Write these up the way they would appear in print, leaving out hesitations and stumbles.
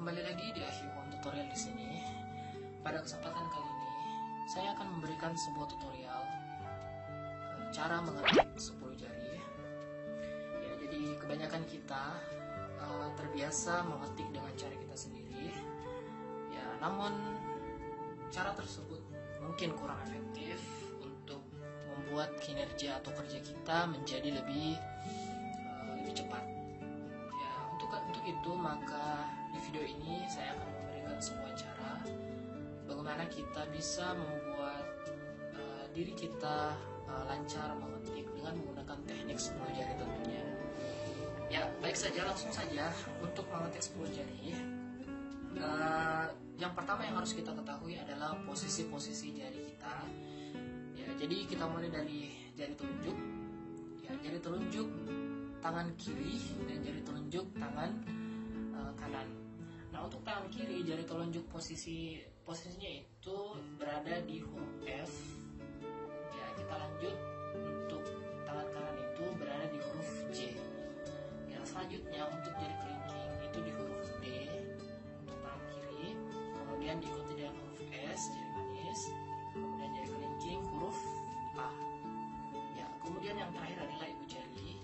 kembali lagi di Ahikon Tutorial di sini. Pada kesempatan kali ini, saya akan memberikan sebuah tutorial cara mengetik 10 jari. Ya, jadi kebanyakan kita terbiasa mengetik dengan cara kita sendiri. Ya, namun cara tersebut mungkin kurang efektif untuk membuat kinerja atau kerja kita menjadi lebih cepat. Ya, untuk itu maka di video ini saya akan memberikan sebuah cara bagaimana kita bisa membuat diri kita lancar mengetik dengan menggunakan teknik 10 jari tentunya. Ya, baik saja, langsung saja untuk mengetik 10 jari. Yang pertama yang harus kita ketahui adalah posisi-posisi jari kita. Ya, jadi kita mulai dari jari telunjuk. Ya, jari telunjuk tangan kiri dan jari telunjuk tangan kanan. Nah, untuk tangan kiri jari telunjuk posisinya itu berada di huruf F. Ya, kita lanjut untuk tangan kanan itu berada di huruf J. Ya, selanjutnya untuk jari kelingking itu di huruf D untuk tangan kiri, kemudian diikuti dengan huruf S jari manis, kemudian jari kelingking huruf A. Ya, kemudian yang terakhir adalah ibu jari.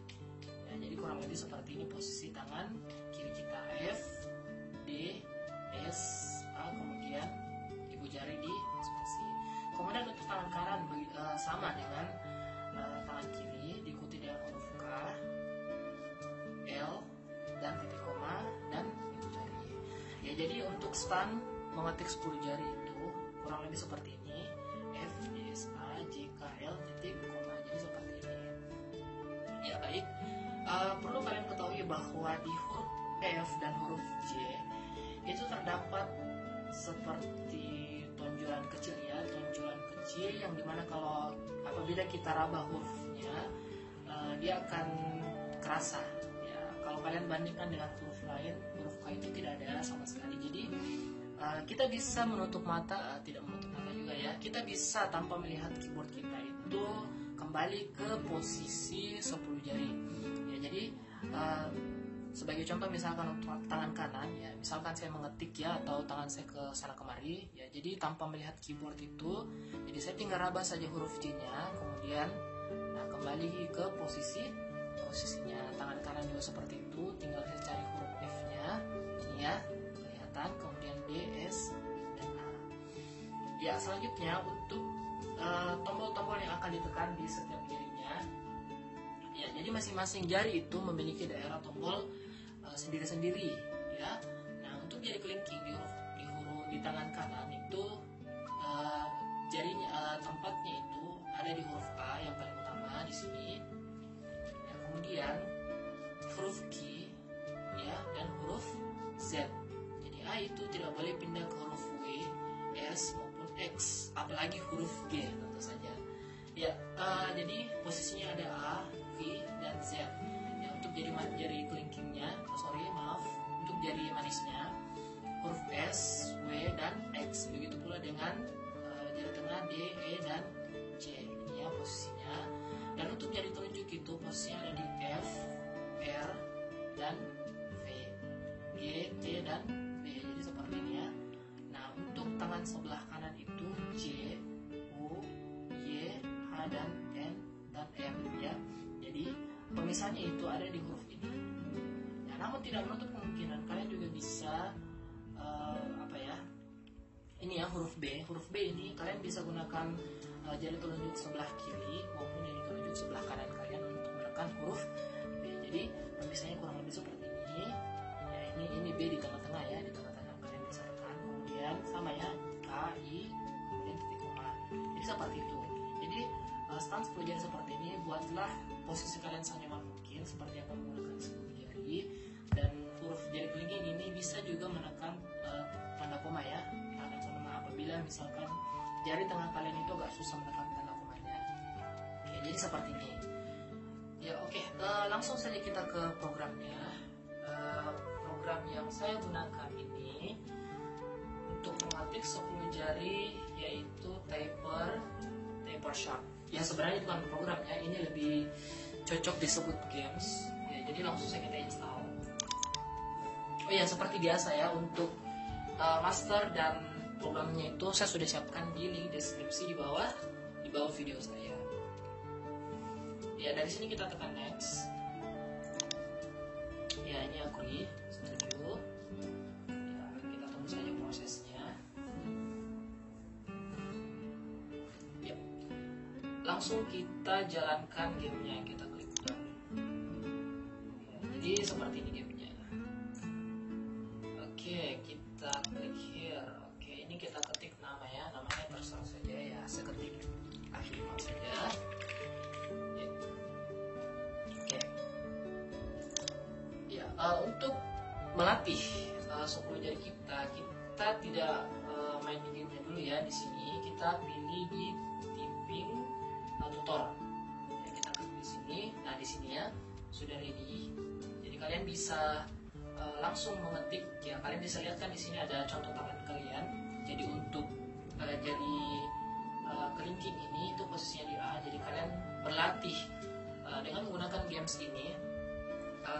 Ya, jadi kurang lebih seperti ini posisi tangan kiri kita, F, D, S, A, kemudian ibu jari di spasi. Kemudian untuk tangan kanan sama dengan tangan kiri, diikuti dengan huruf K, L, dan titik koma, dan ibu jari. Ya, jadi untuk stand mengetik 10 jari itu kurang lebih seperti ini, F, D, S, A, J, K, L, titik koma. Jadi seperti ini. Ya, baik. Perlu kalian ketahui bahwa di huruf F dan huruf J itu terdapat seperti tonjolan kecil, ya, tonjolan kecil yang dimana kalau apabila kita raba hurufnya dia akan kerasa. Ya, kalau kalian bandingkan dengan huruf lain, huruf K itu tidak ada sama sekali. Jadi kita bisa menutup mata, tidak menutup mata juga ya. Kita bisa tanpa melihat keyboard kita itu kembali ke posisi 10 jari. Ya, jadi sebagai contoh misalkan untuk tangan kanan, ya, misalkan saya mengetik ya, atau tangan saya ke sana kemari, ya, jadi tanpa melihat keyboard itu, jadi saya tinggal raba saja huruf J-nya, kemudian kembali ke posisinya. Tangan kanan juga seperti itu, tinggal saya cari huruf F-nya, ini ya, kelihatan, kemudian D, S, dan A. Ya, selanjutnya untuk tombol-tombol yang akan ditekan di setiap jarinya. Ya, jadi masing-masing jari itu memiliki daerah tombol sendiri-sendiri, ya. Nah, untuk jari kelingking di tangan kanan itu jarinya tempatnya itu ada di huruf A yang paling utama di sini. Ya, kemudian huruf Q, ya, dan huruf Z. Jadi A itu tidak boleh pindah ke huruf W, S maupun X, apalagi huruf G tentu saja. Ya, jadi posisinya ada A, V, dan Z. Ya, untuk jari kelingkingnya, untuk jari manisnya huruf S, W, dan X. Begitu pula dengan jari tengah D, E, dan C. Ini ya posisinya. Dan untuk jari telunjuk itu posisinya ada di F, R, dan V, G, T, dan B. Jadi seperti ini ya. Nah, untuk tangan sebelah kanan itu J, U, Y, H, dan N, dan M, ya. Jadi pemisahnya itu ada di huruf ini. Ya, namun tidak menutup kemungkinan kalian juga bisa ini ya, huruf B. Huruf B ini kalian bisa gunakan jari telunjuk sebelah kiri maupun jari telunjuk sebelah kanan kalian untuk menekan huruf B. Jadi pemisahnya kurang lebih seperti ini. Ya, ini B di tengah-tengah ya, di tengah-tengah kalian bisa tekan. Kemudian sama ya, K, I, kemudian titik koma. Jadi seperti itu. Jadi stand 10 jari seperti ini, buatlah posisi kalian senyaman mungkin seperti yang menggunakan 10 jari. Dan huruf jari kelingking ini bisa juga menekan tanda koma ya, tanda koma apabila misalkan jari tengah kalian itu agak susah menekan tanda komanya. Oke, jadi seperti ini. Ya, oke, langsung saja kita ke programnya. Program yang saya gunakan ini untuk mengetik 10 jari yaitu Typer Shark. Ya, sebenarnya bukan programnya, ini lebih cocok disebut games. Ya, jadi langsung saja kita install. Oh ya, seperti biasa ya, untuk master dan programnya itu saya sudah siapkan di link deskripsi di bawah video saya. Ya, dari sini kita tekan next. Ya, ini agree, setuju. Ya, kita tunggu saja prosesnya. Ya, langsung kita jalankan gamenya, kita klik done. Ya, jadi seperti ini gamenya. Oke, kita klik here. Oke, ini kita ketik nama ya, namanya terserah saja ya. Saya ketik Ahimad saja. Ya. Oke. Ya, untuk melatih suku jari kita tidak main di gamenya dulu ya. Di sini kita pilih di typing tutor. Ya, kita klik di sini. Nah, di sini ya sudah ready. Jadi kalian bisa langsung mengetik ya. Kalian bisa lihat kan di sini ada contoh tangan kalian. Jadi untuk jari kelingking ini itu posisinya di A. Jadi kalian berlatih dengan menggunakan games ini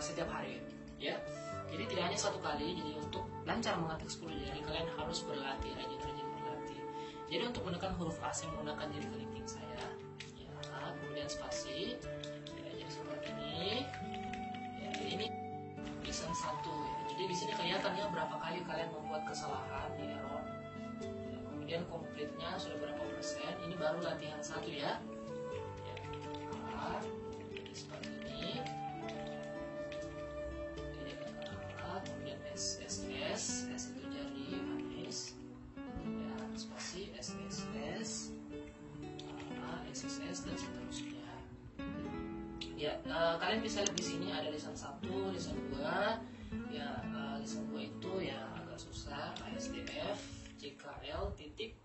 setiap hari ya. Jadi tidak hanya satu kali. Jadi untuk lancar mengetik 10 jari kalian harus berlatih, rajin-rajin berlatih. Jadi untuk menekan huruf A saya menggunakan jari kelingking saya ya, kemudian spasi ya, jadi seperti ini ya. Ini lisan 1 ya. Jadi di sini kelihatan ya berapa kali kalian membuat kesalahan di error ya, kemudian komplitnya sudah berapa persen. Ini baru latihan 1 ya. Ya, jadi seperti ini. Kemudian S itu jari manis ya, spasi S dan seterusnya ya. Kalian bisa lihat di sini ada lisan 1, lisan 2 ya. Lisan 2 itu ya agak susah, ASDF, JKL titik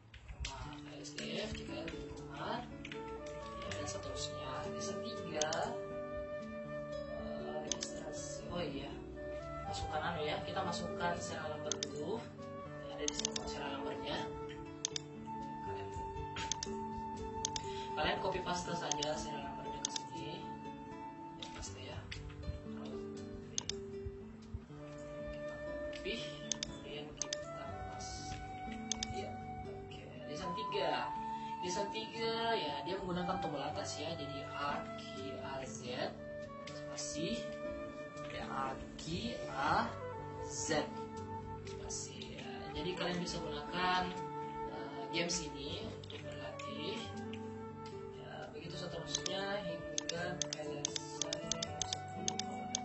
koma, ASDF, JKL titik koma ya, dan seterusnya. Lisan 3 registrasi, oh iya, masukkan ya, kita masukkan serial number dulu ya, ada di sini serial numbernya. Kalian copy paste saja serial numbernya ke sini ya, paste ya. Copy kemudian kita paste ya. Oke, lisan 3 ya, dia menggunakan tombol atas ya. Jadi A Q A Z spasi ya, A Q A Z spasi ya. Jadi kalian bisa gunakan games ini untuk berlatih ya, begitu seterusnya hingga LSI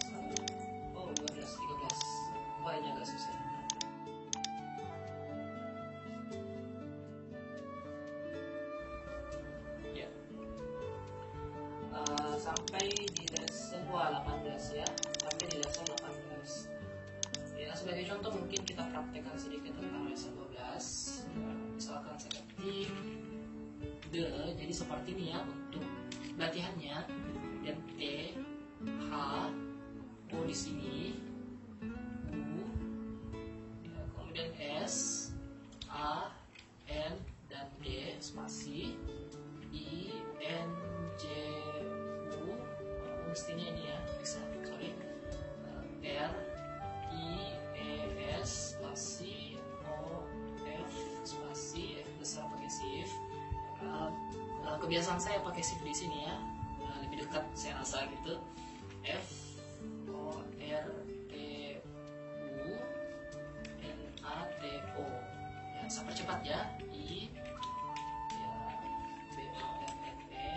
10 oh 12 13. Wah, ini agak susah. Ya, sampai di lesson 18 ya, sampai di lesson 18 ya. Sebagai contoh mungkin kita praktekkan sedikit tentang lesson 12 ya. Misalkan saya ketik the, jadi seperti ini ya untuk latihannya. Dan T, H, O di sini, U ya, kemudian S, A, N dan D spasi, I, N, J, U mestinya ini ya, bisa, sorry, R, I, E, S spasi, O, F spasi, F besar pakai shift. Kebiasaan saya pakai shift di sini ya, lebih dekat saya rasa gitu. F, O, R, T, U, N, A, D, O ya, saya percepat ya. I ya, B, O, R, N, E,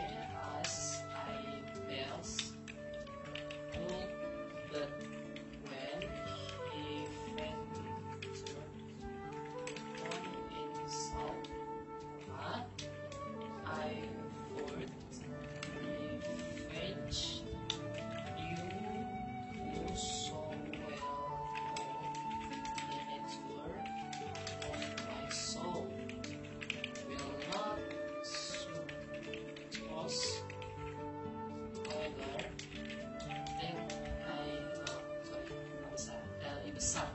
as, I, bells, book, but, when, if, and, on, in, south, I, would, fetch, you, who so well, in its word, of my soul, will not suppose, however, that I, sorry, dari besar,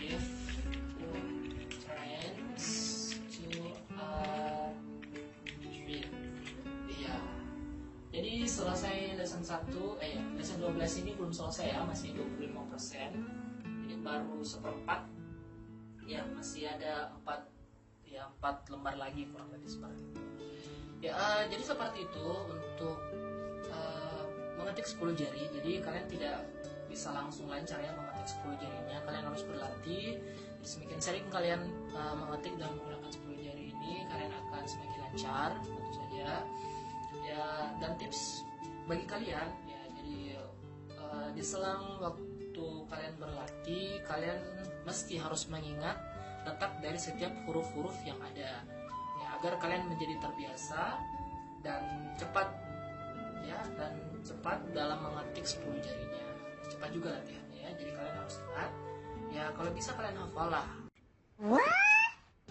if, friends, to a dream. Iya. Jadi selesai lesson 1, lesson 12 ini belum selesai ya, masih 25%. Jadi baru seperempat, ya masih ada 4 lembar lagi kurang lebih seperti itu. Ya, jadi seperti itu untuk mengetik 10 jari. Jadi kalian tidak bisa langsung lancar ya mengetik 10 jarinya, kalian harus berlatih. Jadi semakin sering kalian mengetik dan menggunakan 10 jari ini, kalian akan semakin lancar tentu saja. Ya, dan tips bagi kalian ya, jadi di selang waktu kalian berlatih, kalian mesti harus mengingat letak dari setiap huruf-huruf yang ada ya, agar kalian menjadi terbiasa dan cepat ya, dan cepat dalam mengetik 10 jarinya. Cepat juga latihannya ya, jadi kalian harus ingat ya, kalau bisa kalian hafal lah,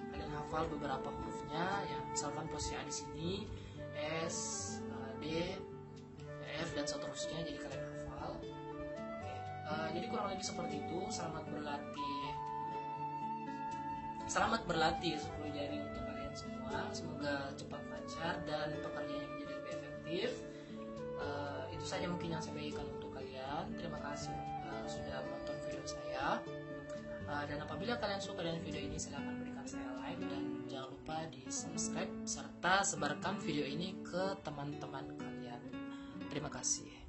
kalian hafal beberapa hurufnya ya, misalkan posisi A di sini S, D, F dan seterusnya, jadi kalian hafal. Oke. Jadi kurang lebih seperti itu. Selamat berlatih 10 jari untuk kalian semua. Semoga cepat lancar dan pekerjaannya menjadi lebih efektif. Itu saja mungkin yang saya bagikan untuk kalian. Terima kasih sudah menonton video saya. Dan apabila kalian suka dengan video ini, silahkan berikan saya like dan jangan lupa di subscribe serta sebarkan video ini ke teman-teman kalian. Terima kasih.